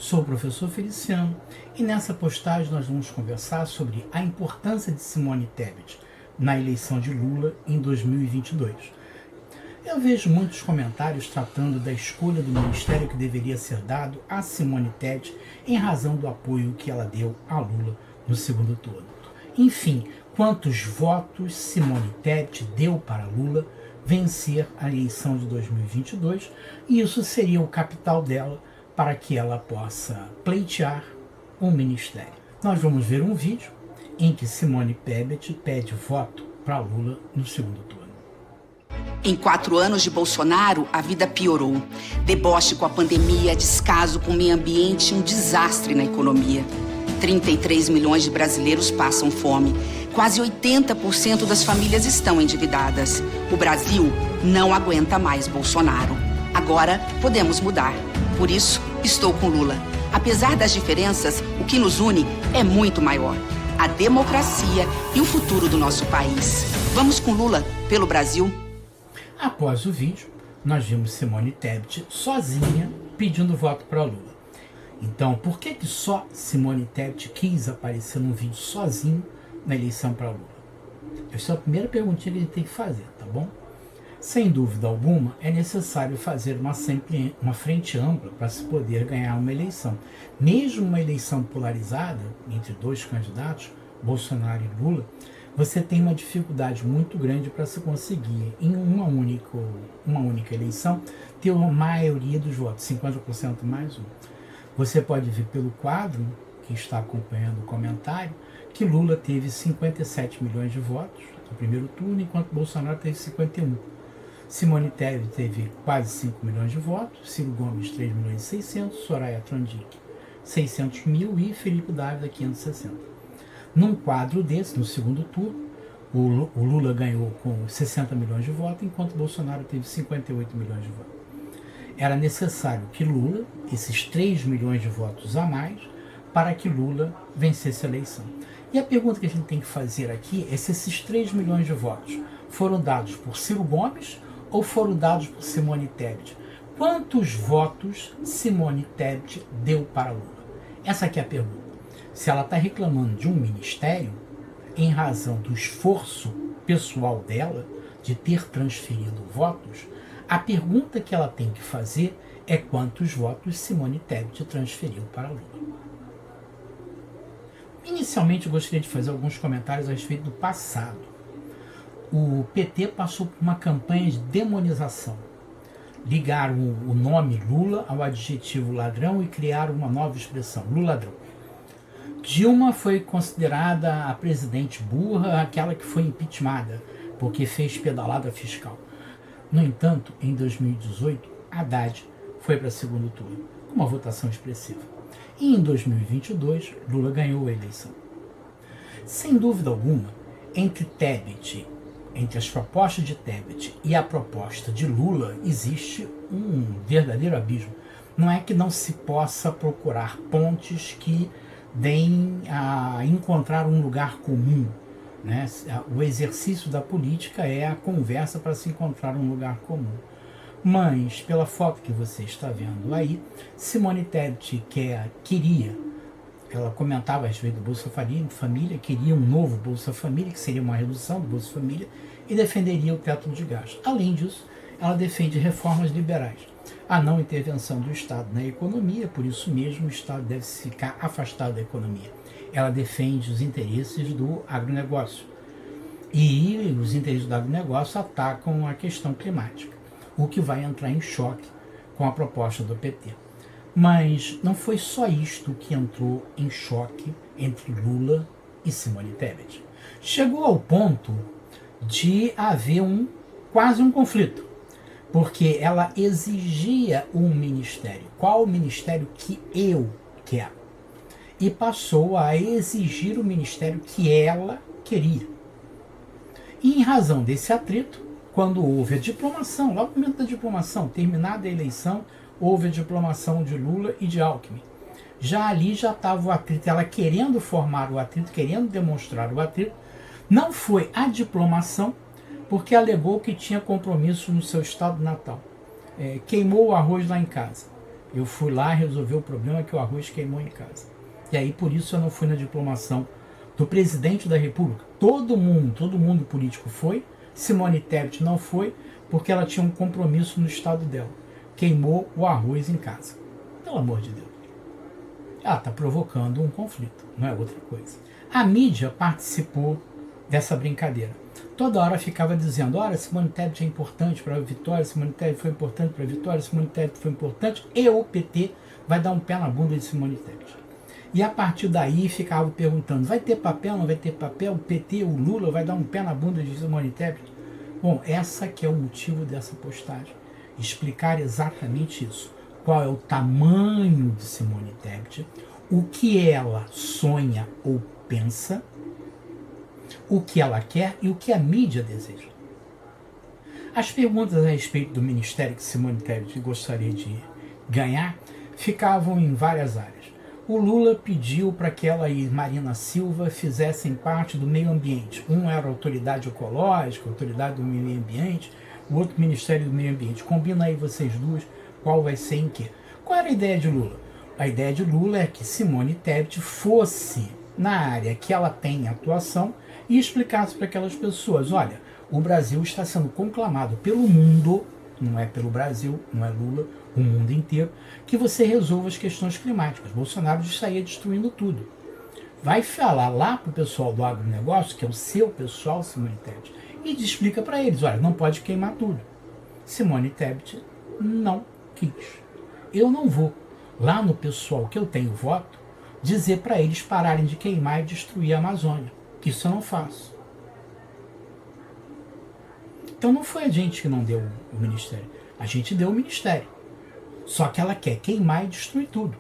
Sou o professor Feliciano e nessa postagem nós vamos conversar sobre a importância de Simone Tebet na eleição de Lula em 2022. Eu vejo muitos comentários tratando da escolha do ministério que deveria ser dado a Simone Tebet em razão do apoio que ela deu a Lula no segundo turno. Enfim, quantos votos Simone Tebet deu para Lula vencer a eleição de 2022, e isso seria o capital dela para que ela possa pleitear um ministério. Nós vamos ver um vídeo em que Simone Tebet pede voto para Lula no segundo turno. Em 4 anos de Bolsonaro, a vida piorou. Deboche com a pandemia, descaso com o meio ambiente e um desastre na economia. 33 milhões de brasileiros passam fome. Quase 80% das famílias estão endividadas. O Brasil não aguenta mais Bolsonaro. Agora podemos mudar. Por isso, estou com Lula. Apesar das diferenças, o que nos une é muito maior: a democracia e o futuro do nosso país. Vamos com Lula pelo Brasil. Após o vídeo, nós vimos Simone Tebet sozinha pedindo voto para Lula. Então, por que só Simone Tebet quis aparecer num vídeo sozinho na eleição para Lula? Essa é a primeira perguntinha que a gente tem que fazer, tá bom? Sem dúvida alguma, é necessário fazer uma frente ampla para se poder ganhar uma eleição. Mesmo uma eleição polarizada entre dois candidatos, Bolsonaro e Lula, você tem uma dificuldade muito grande para se conseguir, em uma única eleição, ter uma maioria dos votos, 50% mais um. Você pode ver pelo quadro, que está acompanhando o comentário, que Lula teve 57 milhões de votos no primeiro turno, enquanto Bolsonaro teve 51. Simone Tebet teve quase 5 milhões de votos, Ciro Gomes 3 milhões e 600, Soraya Tronic 600 mil e Felipe Dávila 560. Num quadro desse, no segundo turno, o Lula ganhou com 60 milhões de votos, enquanto Bolsonaro teve 58 milhões de votos. Era necessário que Lula, esses 3 milhões de votos a mais, para que Lula vencesse a eleição. E a pergunta que a gente tem que fazer aqui é se esses 3 milhões de votos foram dados por Ciro Gomes ou foram dados por Simone Tebet. Quantos votos Simone Tebet deu para Lula? Essa aqui é a pergunta. Se ela está reclamando de um ministério, em razão do esforço pessoal dela de ter transferido votos, a pergunta que ela tem que fazer é quantos votos Simone Tebet transferiu para Lula. Inicialmente eu gostaria de fazer alguns comentários a respeito do passado. O PT passou por uma campanha de demonização. Ligaram o nome Lula ao adjetivo ladrão e criaram uma nova expressão, Luladrão. Dilma foi considerada a presidente burra, aquela que foi impeachmentada, porque fez pedalada fiscal. No entanto, em 2018, Haddad foi para segundo turno, com uma votação expressiva. E em 2022, Lula ganhou a eleição. Sem dúvida alguma, entre as propostas de Tebet e a proposta de Lula, existe um verdadeiro abismo. Não é que não se possa procurar pontes que deem a encontrar um lugar comum, né? O exercício da política é a conversa para se encontrar um lugar comum. Mas, pela foto que você está vendo aí, Simone Tebet ela comentava a respeito do Bolsa Família, queria um novo Bolsa Família, que seria uma redução do Bolsa Família, e defenderia o teto de gastos. Além disso, ela defende reformas liberais, a não intervenção do Estado na economia, por isso mesmo o Estado deve ficar afastado da economia. Ela defende os interesses do agronegócio, e os interesses do agronegócio atacam a questão climática, o que vai entrar em choque com a proposta do PT. Mas não foi só isto que entrou em choque entre Lula e Simone Tebet. Chegou ao ponto de haver quase um conflito, porque ela exigia um ministério. Qual o ministério que eu quero? E passou a exigir o ministério que ela queria. E em razão desse atrito, quando houve a diplomação, logo no momento da diplomação, terminada a eleição, houve a diplomação de Lula e de Alckmin. Já ali já estava o atrito, ela querendo formar o atrito, querendo demonstrar o atrito. Não foi a diplomação, porque alegou que tinha compromisso no seu estado natal. Queimou o arroz lá em casa. Eu fui lá resolver o problema que o arroz queimou em casa. E aí por isso eu não fui na diplomação do presidente da República. Todo mundo político foi. Simone Tebet não foi, porque ela tinha um compromisso no estado dela. Queimou o arroz em casa. Pelo amor de Deus. Ela está provocando um conflito, não é outra coisa. A mídia participou dessa brincadeira. Toda hora ficava dizendo, olha, Simone Tebet é importante para a vitória, Simone Tebet foi importante para a vitória, Simone Tebet foi importante, e o PT vai dar um pé na bunda de Simone Tebet. E a partir daí ficava perguntando, vai ter papel, não vai ter papel? O PT, o Lula vai dar um pé na bunda de Simone Tebet? Bom, essa que é o motivo dessa postagem. Explicar exatamente isso. Qual é o tamanho de Simone Tebet, o que ela sonha ou pensa, o que ela quer e o que a mídia deseja. As perguntas a respeito do ministério que Simone Tebet gostaria de ganhar ficavam em várias áreas. O Lula pediu para que ela e Marina Silva fizessem parte do meio ambiente. Um era a autoridade ecológica, a autoridade do meio ambiente, o outro Ministério do Meio Ambiente. Combina aí vocês duas, qual vai ser em quê? Qual era a ideia de Lula? A ideia de Lula é que Simone Tebet fosse na área que ela tem atuação e explicasse para aquelas pessoas, olha, o Brasil está sendo conclamado pelo mundo, não é pelo Brasil, não é Lula, o mundo inteiro, que você resolva as questões climáticas. Bolsonaro estaria destruindo tudo. Vai falar lá para o pessoal do agronegócio, que é o seu pessoal, Simone Tebet, e explica para eles, olha, não pode queimar tudo. Simone Tebet não quis. Eu não vou lá no pessoal que eu tenho voto dizer para eles pararem de queimar e destruir a Amazônia. Isso eu não faço. Então não foi a gente que não deu o ministério. A gente deu o ministério. Só que ela quer queimar e destruir tudo.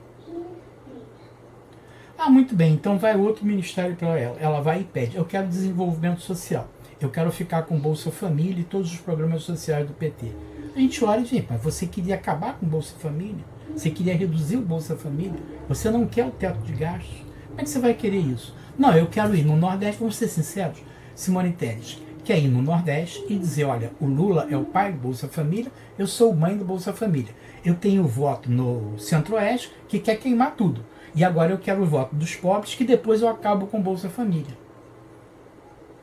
Ah, muito bem, então vai outro ministério para ela. Ela vai e pede, eu quero desenvolvimento social. Eu quero ficar com Bolsa Família e todos os programas sociais do PT. A gente olha e diz, mas você queria acabar com Bolsa Família? Você queria reduzir o Bolsa Família? Você não quer o teto de gastos? Como é que você vai querer isso? Não, eu quero ir no Nordeste, vamos ser sinceros. Simone Tebet quer ir no Nordeste e dizer, olha, o Lula é o pai do Bolsa Família, eu sou mãe do Bolsa Família. Eu tenho voto no Centro-Oeste que quer queimar tudo. E agora eu quero o voto dos pobres que depois eu acabo com Bolsa Família.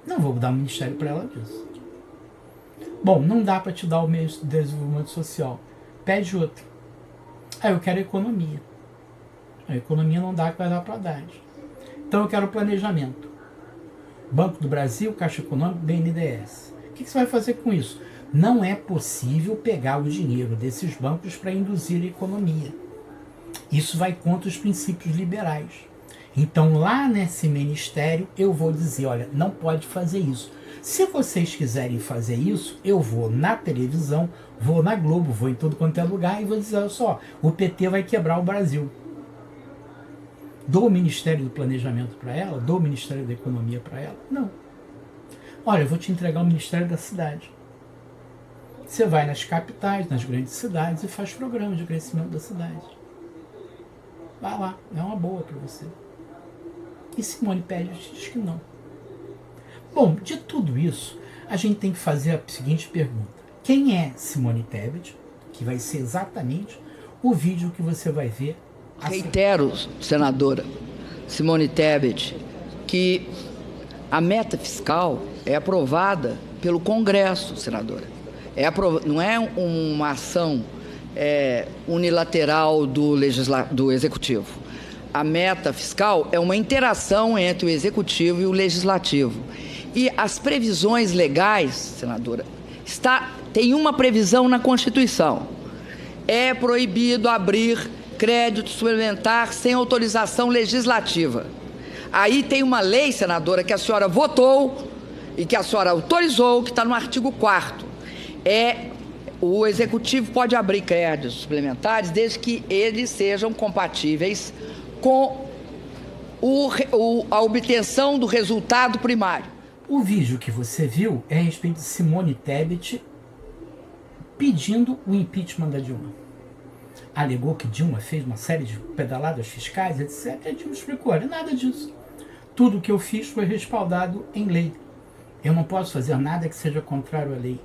Não vou dar um ministério para ela disso. Bom, não dá para te dar o meio de desenvolvimento social. Pede outro. Ah, eu quero economia. A economia não dá, que vai dar para dar. Então eu quero planejamento. Banco do Brasil, Caixa Econômica, BNDES. O que você vai fazer com isso? Não é possível pegar o dinheiro desses bancos para induzir a economia. Isso vai contra os princípios liberais. Então lá nesse ministério eu vou dizer, olha, não pode fazer isso. Se vocês quiserem fazer isso, eu vou na televisão, vou na Globo, vou em tudo quanto é lugar e vou dizer, olha só, o PT vai quebrar o Brasil. Dou o Ministério do Planejamento para ela? Dou o Ministério da Economia para ela? Não. Olha, eu vou te entregar o Ministério da Cidade. Você vai nas capitais, nas grandes cidades e faz programas de crescimento da cidade. Vai lá, é uma boa para você. E Simone Tebet diz que não. Bom, de tudo isso, a gente tem que fazer a seguinte pergunta. Quem é Simone Tebet? Que vai ser exatamente o vídeo que você vai ver. Reitero, senadora Simone Tebet, que a meta fiscal é aprovada pelo Congresso, senadora. Não é uma ação unilateral do Executivo. A meta fiscal é uma interação entre o Executivo e o Legislativo. E as previsões legais, senadora, tem uma previsão na Constituição. É proibido abrir crédito suplementar sem autorização legislativa. Aí tem uma lei, senadora, que a senhora votou e que a senhora autorizou, que está no artigo 4º. O Executivo pode abrir créditos suplementares desde que eles sejam compatíveis com a obtenção do resultado primário. O vídeo que você viu é a respeito de Simone Tebet pedindo o impeachment da Dilma. Alegou que Dilma fez uma série de pedaladas fiscais, etc. E a Dilma explicou, olha, nada disso. Tudo que eu fiz foi respaldado em lei. Eu não posso fazer nada que seja contrário à lei.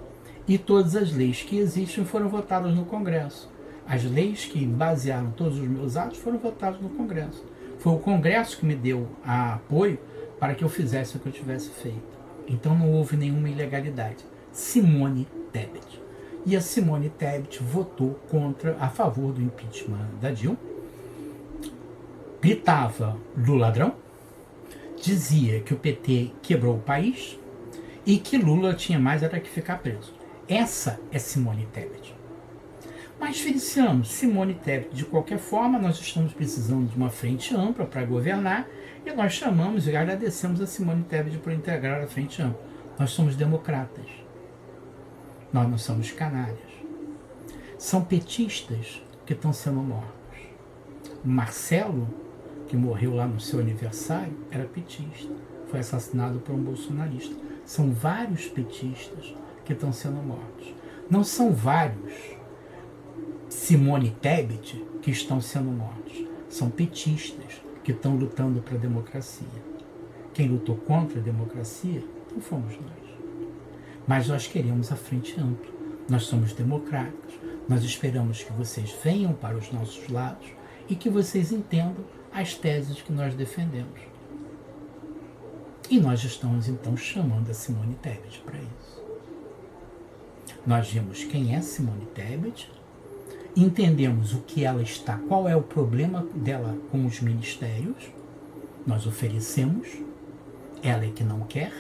E todas as leis que existem foram votadas no Congresso. As leis que basearam todos os meus atos foram votadas no Congresso. Foi o Congresso que me deu apoio para que eu fizesse o que eu tivesse feito. Então não houve nenhuma ilegalidade. Simone Tebet. E a Simone Tebet votou a favor do impeachment da Dilma. Gritava Lula ladrão, dizia que o PT quebrou o país e que Lula tinha mais era que ficar preso. Essa é Simone Tebet. Mas, Feliciano, Simone Tebet, de qualquer forma, nós estamos precisando de uma frente ampla para governar e nós chamamos e agradecemos a Simone Tebet por integrar a frente ampla. Nós somos democratas. Nós não somos canárias. São petistas que estão sendo mortos. Marcelo, que morreu lá no seu aniversário, era petista. Foi assassinado por um bolsonarista. São vários petistas que estão sendo mortos. Não são vários Simone Tebet que estão sendo mortos. São petistas que estão lutando para a democracia. Quem lutou contra a democracia não fomos nós. Mas nós queremos a frente ampla. Nós somos democráticos. Nós esperamos que vocês venham para os nossos lados e que vocês entendam as teses que nós defendemos. E nós estamos, então, chamando a Simone Tebet para isso. Nós vimos quem é Simone Tebet, entendemos o que ela está, qual é o problema dela com os ministérios, nós oferecemos, ela é que não quer,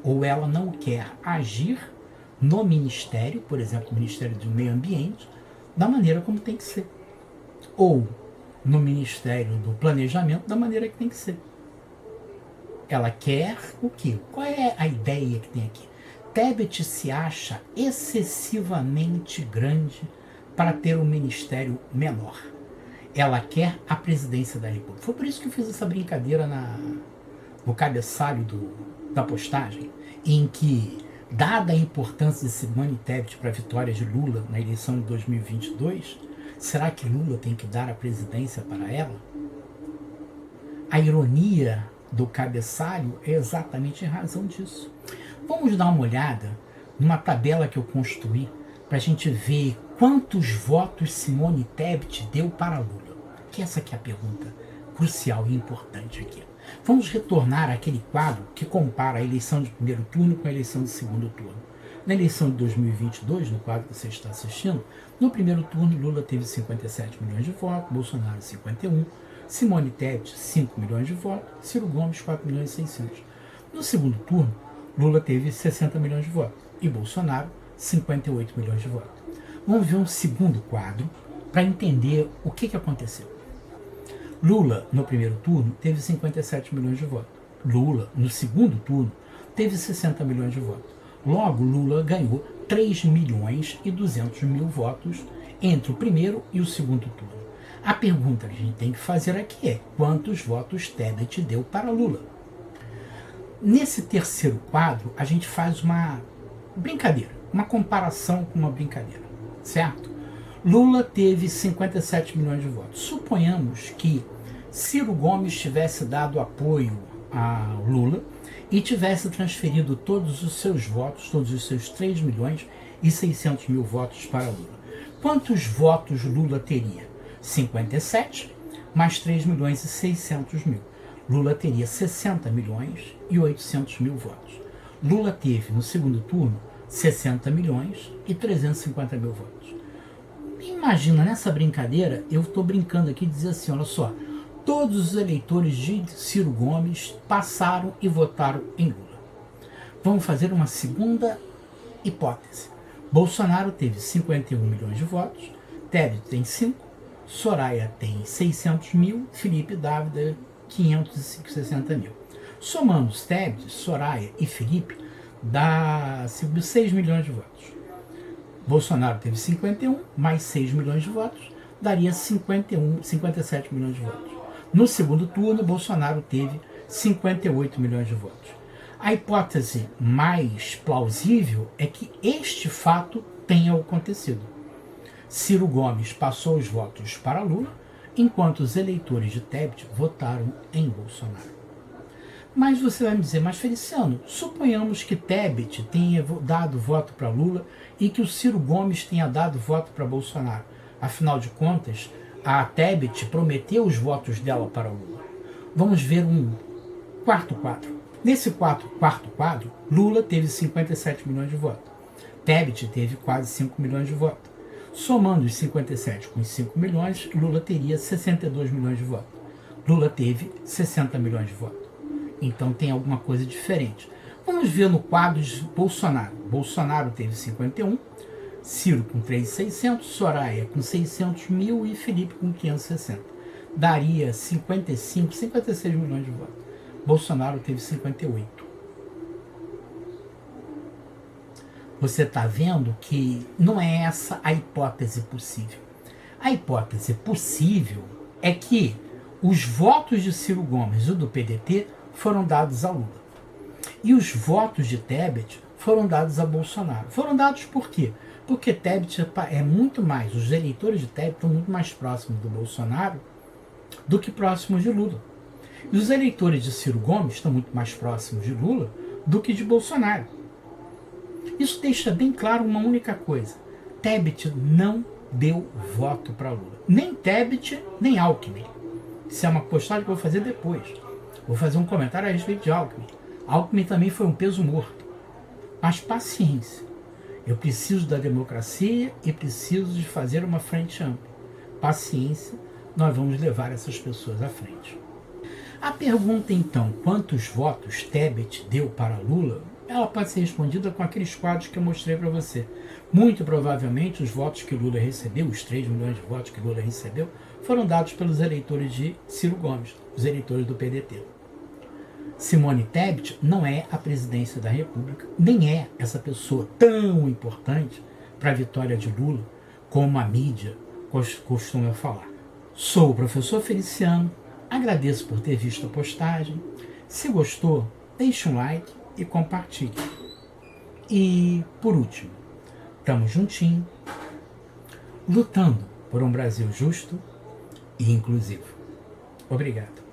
ou ela não quer agir no ministério, por exemplo, o Ministério do Meio Ambiente, da maneira como tem que ser. Ou no Ministério do Planejamento, da maneira que tem que ser. Ela quer o quê? Qual é a ideia que tem aqui? Tebet se acha excessivamente grande para ter um ministério menor. Ela quer a presidência da República. Foi por isso que eu fiz essa brincadeira no cabeçalho da postagem, em que, dada a importância de Simone Tebet para a vitória de Lula na eleição de 2022, será que Lula tem que dar a presidência para ela? A ironia do cabeçalho é exatamente em razão disso. Vamos dar uma olhada numa tabela que eu construí para a gente ver quantos votos Simone Tebet deu para Lula. Que essa aqui é a pergunta crucial e importante aqui. Vamos retornar àquele quadro que compara a eleição de primeiro turno com a eleição de segundo turno. Na eleição de 2022, no quadro que você está assistindo, no primeiro turno Lula teve 57 milhões de votos, Bolsonaro 51, Simone Tebet 5 milhões de votos, Ciro Gomes 4 milhões e 600. No segundo turno, Lula teve 60 milhões de votos e Bolsonaro 58 milhões de votos. Vamos ver um segundo quadro para entender o que aconteceu. Lula, no primeiro turno, teve 57 milhões de votos. Lula, no segundo turno, teve 60 milhões de votos. Logo, Lula ganhou 3 milhões e 200 mil votos entre o primeiro e o segundo turno. A pergunta que a gente tem que fazer aqui é: quantos votos Tebet deu para Lula? Nesse terceiro quadro, a gente faz uma brincadeira, uma comparação com uma brincadeira, certo? Lula teve 57 milhões de votos. Suponhamos que Ciro Gomes tivesse dado apoio a Lula e tivesse transferido todos os seus votos, todos os seus 3 milhões e 600 mil votos para Lula. Quantos votos Lula teria? 57 mais 3 milhões e 600 mil. Lula teria 60 milhões e 800 mil votos. Lula teve, no segundo turno, 60 milhões e 350 mil votos. Imagina, nessa brincadeira, eu estou brincando aqui de dizer assim, olha só, todos os eleitores de Ciro Gomes passaram e votaram em Lula. Vamos fazer uma segunda hipótese. Bolsonaro teve 51 milhões de votos, Tebet tem 5, Soraya tem 600 mil, Felipe Dávila 560 mil. Somando Tebet, Soraya e Felipe, dá 6 milhões de votos. Bolsonaro teve 51, mais 6 milhões de votos, daria 57 milhões de votos. No segundo turno, Bolsonaro teve 58 milhões de votos. A hipótese mais plausível é que este fato tenha acontecido. Ciro Gomes passou os votos para Lula, enquanto os eleitores de Tebet votaram em Bolsonaro. Mas você vai me dizer, mas Feliciano, suponhamos que Tebet tenha dado voto para Lula e que o Ciro Gomes tenha dado voto para Bolsonaro. Afinal de contas, a Tebet prometeu os votos dela para o Lula. Vamos ver um quarto quadro. Nesse quarto quadro, Lula teve 57 milhões de votos. Tebet teve quase 5 milhões de votos. Somando os 57 com os 5 milhões, Lula teria 62 milhões de votos. Lula teve 60 milhões de votos. Então tem alguma coisa diferente. Vamos ver no quadro de Bolsonaro. Bolsonaro teve 51, Ciro com 3.600, Soraya com 600 mil e Felipe com 560. Daria 55, 56 milhões de votos. Bolsonaro teve 58. Você está vendo que não é essa a hipótese possível. A hipótese possível é que os votos de Ciro Gomes e do PDT foram dados a Lula. E os votos de Tebet foram dados a Bolsonaro. Foram dados por quê? Porque Tebet é muito mais, os eleitores de Tebet estão muito mais próximos do Bolsonaro do que próximos de Lula. E os eleitores de Ciro Gomes estão muito mais próximos de Lula do que de Bolsonaro. Isso deixa bem claro uma única coisa. Tebet não deu voto para Lula. Nem Tebet, nem Alckmin. Isso é uma postagem que eu vou fazer depois. Vou fazer um comentário a respeito de Alckmin. Alckmin também foi um peso morto. Mas paciência. Eu preciso da democracia e preciso de fazer uma frente ampla. Paciência, nós vamos levar essas pessoas à frente. A pergunta então, quantos votos Tebet deu para Lula, ela pode ser respondida com aqueles quadros que eu mostrei para você. Muito provavelmente os votos que Lula recebeu, os 3 milhões de votos que Lula recebeu, foram dados pelos eleitores de Ciro Gomes, os eleitores do PDT. Simone Tebet não é a presidência da República, nem é essa pessoa tão importante para a vitória de Lula como a mídia costuma falar. Sou o professor Feliciano, agradeço por ter visto a postagem. Se gostou, deixe um like e compartilhe. E, por último, estamos juntinho, lutando por um Brasil justo e inclusivo. Obrigado.